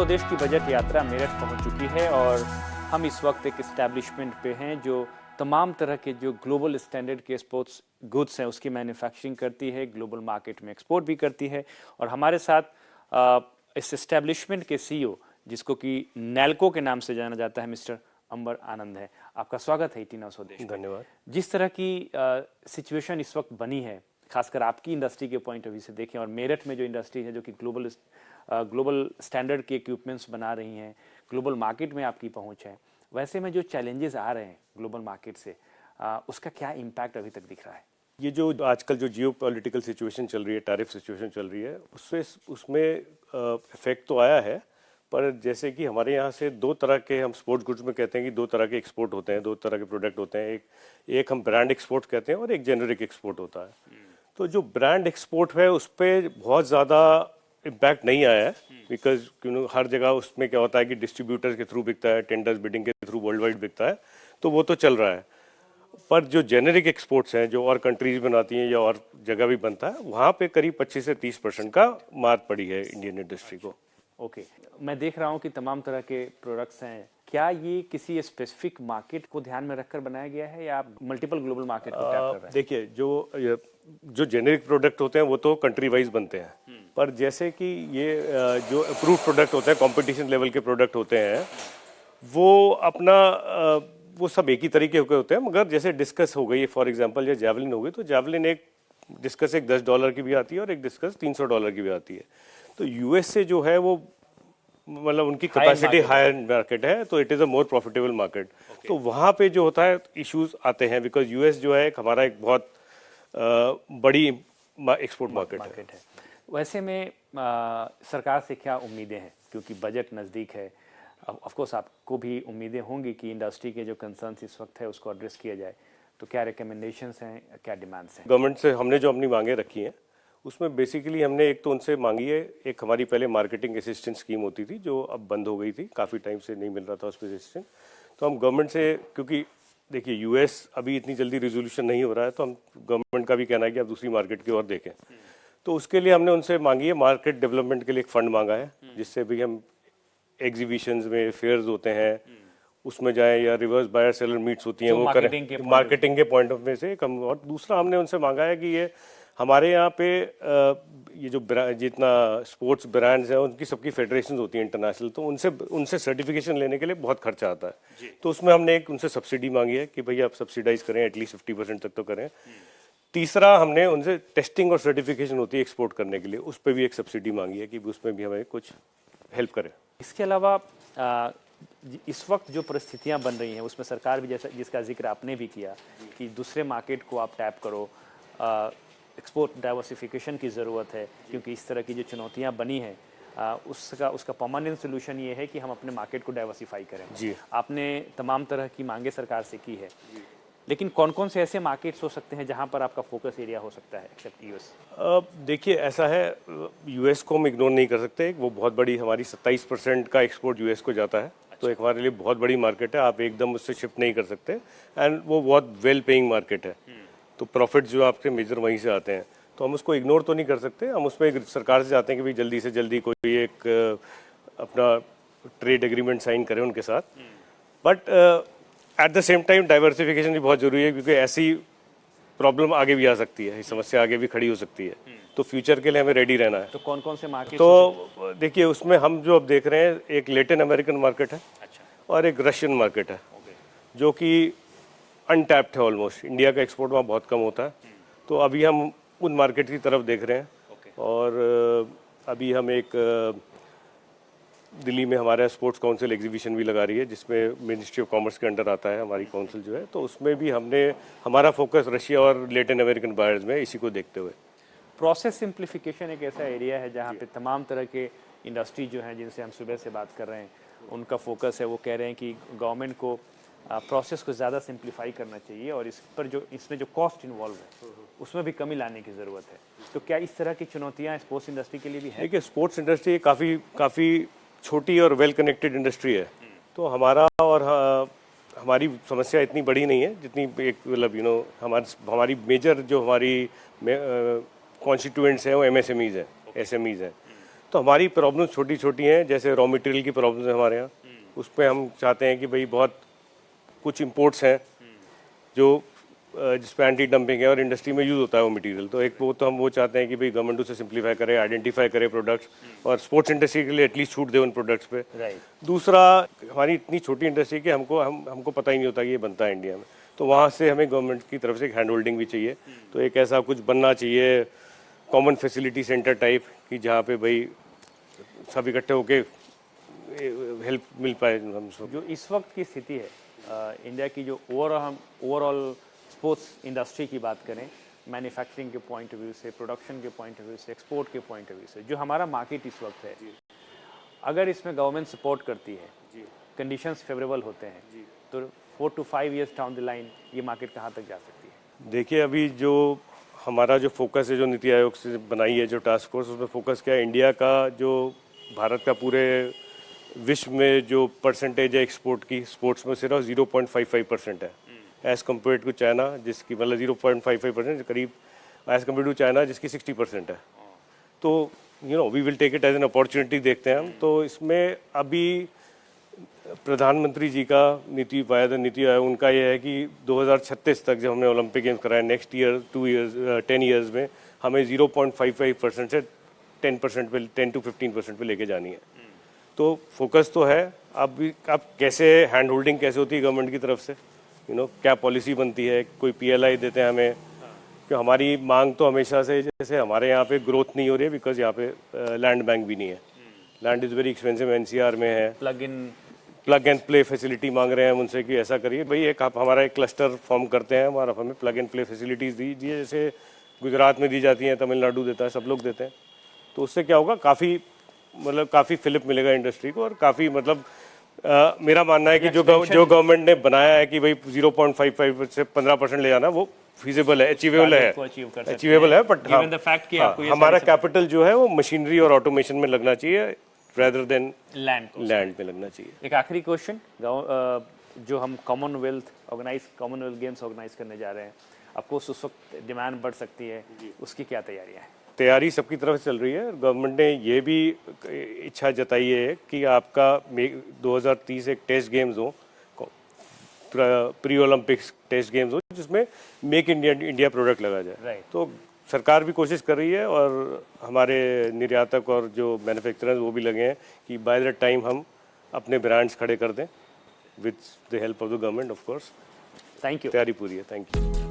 प्रदेश की बजट यात्रा मेरठ पहुंच चुकी है और हम इस वक्त एक इस्टेब्लिशमेंट पे हैं जो तमाम तरह के जो ग्लोबल स्टैंडर्ड के स्पोर्ट्स गुड्स हैं उसकी मैन्युफैक्चरिंग करती है, ग्लोबल मार्केट में एक्सपोर्ट भी करती है। और हमारे साथ इस इस्टेब्लिशमेंट के सीईओ जिसको कि नैल्को के नाम से जाना जाता है, मिस्टर अंबर आनंद है। आपका स्वागत है ईटी स्वदेश। धन्यवाद। जिस तरह की सिचुएशन इस वक्त बनी है, खासकर आपकी इंडस्ट्री के पॉइंट ऑफ व्यू से देखें और मेरठ में जो इंडस्ट्री है जो कि ग्लोबल स्टैंडर्ड के इक्विपमेंट्स बना रही हैं, ग्लोबल मार्केट में आपकी पहुंच है, वैसे में जो चैलेंजेस आ रहे हैं ग्लोबल मार्केट से, उसका क्या इम्पैक्ट अभी तक दिख रहा है? ये जो आजकल जो जियो पॉलिटिकल सिचुएशन चल रही है, टैरिफ सिचुएशन चल रही है, उसमें इफेक्ट तो आया है। पर जैसे कि हमारे यहाँ से दो तरह के, हम स्पोर्ट्स गुड्स में कहते हैं कि दो तरह के एक्सपोर्ट होते हैं, दो तरह के प्रोडक्ट होते हैं। एक हम ब्रांड एक्सपोर्ट कहते हैं और एक जेनरिक एक्सपोर्ट होता है। तो जो ब्रांड एक्सपोर्ट है उस पर बहुत ज़्यादा इम्पैक्ट नहीं आया है, बिकॉज हर जगह उसमें क्या होता है कि डिस्ट्रीब्यूटर्स के थ्रू बिकता है, टेंडर्स बिडिंग के थ्रू वर्ल्ड वाइड बिकता है, तो वो तो चल रहा है। पर जो जेनेरिक एक्सपोर्ट्स हैं, जो और कंट्रीज बनाती हैं या और जगह भी बनता है, वहाँ पे करीब 25 से 30% का मार पड़ी है इंडियन इंडस्ट्री को। ओके, मैं देख रहा हूँ कि तमाम तरह के प्रोडक्ट्स हैं। क्या ये किसी स्पेसिफिक मार्केट को ध्यान में रखकर बनाया गया है या आप मल्टीपल ग्लोबल मार्केट को टैप कर रहे हैं? देखिए, जो जेनेरिक प्रोडक्ट होते हैं वो तो कंट्री वाइज बनते हैं, पर जैसे कि ये जो अप्रूव प्रोडक्ट होते हैं, कंपटीशन लेवल के प्रोडक्ट होते हैं, वो अपना वो सब एक ही तरीके के होते हैं। मगर जैसे डिस्कस हो गई, फॉर एग्जांपल, या जैवलिन हो गई, तो जैवलिन एक $10 की भी आती है और एक डिस्कस $300 की भी आती है। तो यूएस से जो है वो मतलब उनकी कैपेसिटी हायर मार्केट है, तो it is a more profitable market. तो वहाँ पे जो होता है इश्यूज आते हैं, बिकॉज यूएस जो है हमारा एक बहुत बड़ी एक्सपोर्ट मार्केट है। वैसे में सरकार से क्या उम्मीदें हैं, क्योंकि बजट नज़दीक है? ऑफ कोर्स आपको भी उम्मीदें होंगी कि इंडस्ट्री के जो कंसर्न्स इस वक्त है उसको एड्रेस किया जाए, तो क्या रिकमेंडेशंस हैं, क्या डिमांड्स हैं? गवर्नमेंट से हमने जो अपनी मांगे रखी हैं उसमें बेसिकली हमने एक तो उनसे मांगी है, एक हमारी पहले मार्केटिंग असिस्टेंट स्कीम होती थी जो अब बंद हो गई थी, काफ़ी टाइम से नहीं मिल रहा था उस पर असिस्टेंट। तो हम गवर्नमेंट से, क्योंकि देखिए यूएस अभी इतनी जल्दी रेजोल्यूशन नहीं हो रहा है, तो हम गवर्नमेंट का भी कहना है कि आप दूसरी मार्केट की ओर देखें। तो उसके लिए हमने उनसे मांगी है, मार्केट डेवलपमेंट के लिए एक फंड मांगा है, जिससे भी हम एग्जीबिशंस में, फेयर्स होते हैं, उसमें जाएं, या रिवर्स बायर सेलर मीट्स होती हैं, वो करें मार्केटिंग के पॉइंट ऑफ व्यू से कम। और दूसरा हमने उनसे मांगा है कि ये हमारे यहाँ पे ये जो जितना स्पोर्ट्स ब्रांड्स हैं उनकी सबकी फेडरेशन होती है इंटरनेशनल, तो उनसे सर्टिफिकेशन लेने के लिए बहुत खर्चा आता है। तो उसमें हमने एक उनसे सब्सिडी मांगी है कि भैया आप सब्सिडाइज करें, एटलीस्ट 50% तक तो करें। तीसरा, हमने उनसे टेस्टिंग और सर्टिफिकेशन होती है एक्सपोर्ट करने के लिए, उस पर भी एक सब्सिडी मांगी है कि उसमें भी हमें कुछ हेल्प करें। इसके अलावा इस वक्त जो परिस्थितियां बन रही हैं उसमें सरकार भी, जैसा जिसका जिक्र आपने भी किया, कि दूसरे मार्केट को आप टैप करो, एक्सपोर्ट डाइवर्सिफिकेशन की ज़रूरत है, क्योंकि इस तरह की जो चुनौतियां बनी हैं उसका परमानेंट सोल्यूशन ये है कि हम अपने मार्केट को डाइवर्सिफाई करें। जी, आपने तमाम तरह की मांगे सरकार से की है, लेकिन कौन कौन से ऐसे मार्केट्स हो सकते हैं जहां पर आपका फोकस एरिया हो सकता है एक्सेप्ट यूएस? देखिए, ऐसा है, यूएस को हम इग्नोर नहीं कर सकते। वो बहुत बड़ी, हमारी 27% का एक्सपोर्ट यूएस को जाता है। तो एक हमारे लिए बहुत बड़ी मार्केट है, आप एकदम उससे शिफ्ट नहीं कर सकते, एंड वो बहुत वेल पेइंग मार्केट है। तो प्रॉफिट जो आपके मेजर वहीं से आते हैं, तो हम उसको इग्नोर तो नहीं कर सकते। हम उसमें सरकार से चाहते हैं कि भाई जल्दी से जल्दी कोई एक अपना ट्रेड एग्रीमेंट साइन करें उनके साथ। But at the same time diversification भी बहुत जरूरी है, क्योंकि ऐसी प्रॉब्लम आगे भी आ सकती है, समस्या आगे भी खड़ी हो सकती है। तो फ्यूचर के लिए हमें रेडी रहना है। तो कौन कौन से मार्केट? तो देखिए, उसमें हम जो अब देख रहे हैं, एक लैटिन अमेरिकन मार्केट है, अच्छा, और एक रशियन मार्केट है, जो कि अनटैप्ड है ऑलमोस्ट। इंडिया का एक्सपोर्ट वहाँ बहुत कम होता है, तो अभी हम उन मार्केट की तरफ देख रहे हैं। और अभी हम एक दिल्ली में हमारा स्पोर्ट्स काउंसिल एग्जीबिशन भी लगा रही है, जिसमें मिनिस्ट्री ऑफ कॉमर्स के अंडर आता है हमारी काउंसिल जो है। तो उसमें भी हमारा फोकस रशिया और लैटिन अमेरिकन बायर्स में, इसी को देखते हुए। प्रोसेस सिंप्लीफिकेशन एक ऐसा एरिया है जहाँ पे तमाम तरह के इंडस्ट्री जो हैं जिनसे हम सुबह से बात कर रहे हैं, उनका फोकस है, वो कह रहे हैं कि गवर्नमेंट को प्रोसेस को ज़्यादा सिंप्लीफाई करना चाहिए और इसमें जो कॉस्ट इन्वॉल्व है उसमें भी कमी लाने की ज़रूरत है। तो क्या इस तरह की चुनौतियाँ स्पोर्ट्स इंडस्ट्री के लिए भी है? देखिए, स्पोर्ट्स इंडस्ट्री काफ़ी छोटी और वेल कनेक्टेड इंडस्ट्री है। तो हमारा और हमारी समस्या इतनी बड़ी नहीं है जितनी एक, मतलब हमारी मेजर जो हमारी कॉन्स्टिट्यूएंट्स हैं वो एमएसएमईज हैं, एसएमईज हैं। तो हमारी प्रॉब्लम्स छोटी छोटी हैं, जैसे रॉ मटेरियल की प्रॉब्लम्स है हमारे यहाँ, उस पर हम चाहते हैं कि भाई बहुत कुछ इंपोर्ट्स हैं जो जिस पे एंटी डंपिंग है और इंडस्ट्री में यूज़ होता है वो मटेरियल, तो एक वो तो हम वो चाहते हैं कि भाई गवर्नमेंट उसे सिंप्लीफाई करे, आइडेंटिफाई करे प्रोडक्ट्स और स्पोर्ट्स इंडस्ट्री के लिए एटलीस्ट छूट दे उन प्रोडक्ट्स पे। दूसरा, हमारी इतनी छोटी इंडस्ट्री कि हमको पता ही नहीं होता कि ये बनता है इंडिया में, तो वहाँ से हमें गवर्नमेंट की तरफ से एक हैंड होल्डिंग भी चाहिए। तो एक ऐसा कुछ बनना चाहिए कॉमन फैसिलिटी सेंटर टाइप कि जहाँ पे भाई सब इकट्ठे होके हेल्प मिल पाए हम सब। जो इस वक्त की स्थिति है इंडिया की, जो ओवरऑल स्पोर्ट्स इंडस्ट्री की बात करें, मैन्युफैक्चरिंग के पॉइंट ऑफ व्यू से, प्रोडक्शन के पॉइंट ऑफ व्यू से, एक्सपोर्ट के पॉइंट ऑफ व्यू से, जो हमारा मार्केट इस वक्त है, अगर इसमें गवर्नमेंट सपोर्ट करती है, कंडीशंस फेवरेबल होते हैं, तो 4 to 5 years down the line ये मार्केट कहाँ तक जा सकती है? देखिए, अभी जो हमारा जो फोकस है, जो नीति आयोग से बनाई है जो टास्क फोर्स, उसमें फोकस क्या है, इंडिया का जो भारत का पूरे विश्व में जो परसेंटेज है एक्सपोर्ट की स्पोर्ट्स में सिर्फ 0.55% है, एज़ कम्पेयर टू चाइना जिसकी मतलब 0.55% करीब, एज़ कम्पेयर टू चाइना जिसकी 60% है। तो we will take it as an opportunity, देखते हैं हम। तो इसमें अभी प्रधानमंत्री जी का नीति आयोग उनका ये है कि 2036 तक जब हमने ओलंपिक गेम्स कराए, नेक्स्ट ईयर 10 ईयर्स में हमें 0.55% से 10% पे 10 to 15% पे लेके जानी है। तो फोकस तो है। अब कैसे हैंड होल्डिंग कैसे होती है गवर्नमेंट की तरफ से, क्या पॉलिसी बनती है, कोई PLI देते हैं हमें, क्यों हमारी मांग तो हमेशा से, जैसे हमारे यहाँ पे ग्रोथ नहीं हो रही है बिकॉज यहाँ पे लैंड बैंक भी नहीं है, land is very expensive, NCR में है। प्लग एंड प्ले फैसिलिटी मांग रहे हैं हम उनसे कि ऐसा करिए भाई, एक आप हमारा एक क्लस्टर फॉर्म करते हैं, हमारा हमें प्लग एंड प्ले फैसिलिटीज़ दीजिए, जैसे गुजरात में दी जाती हैं, तमिलनाडु देता है, सब लोग देते हैं। तो उससे क्या होगा, काफ़ी फिलिप मिलेगा इंडस्ट्री को, और काफ़ी मेरा मानना है कि जो गवर्नमेंट ने बनाया है कि भाई 0.55 से 15% ले जाना, वो फिजिबल है, अचीवेबल है, बट हमारा कैपिटल जो है वो मशीनरी और ऑटोमेशन में लगना चाहिए rather than लैंड पे लगना चाहिए। एक आखिरी क्वेश्चन, जो हम कॉमनवेल्थ गेम्स ऑर्गेनाइज करने जा रहे हैं, आपको उस वक्त डिमांड बढ़ सकती है, उसकी क्या तैयारियां हैं? तैयारी सबकी तरफ से चल रही है। गवर्नमेंट ने ये भी इच्छा जताई है कि आपका 2030 एक टेस्ट गेम्स हो, प्री ओलंपिक्स टेस्ट गेम्स हो, जिसमें मेक इंडिया प्रोडक्ट लगा जाए। तो सरकार भी कोशिश कर रही है और हमारे निर्यातक और जो मैन्युफैक्चरर्स वो भी लगे हैं कि बाय द टाइम हम अपने ब्रांड्स खड़े कर दें with the help of the government, of course. Thank you. तैयारी पूरी है। Thank you.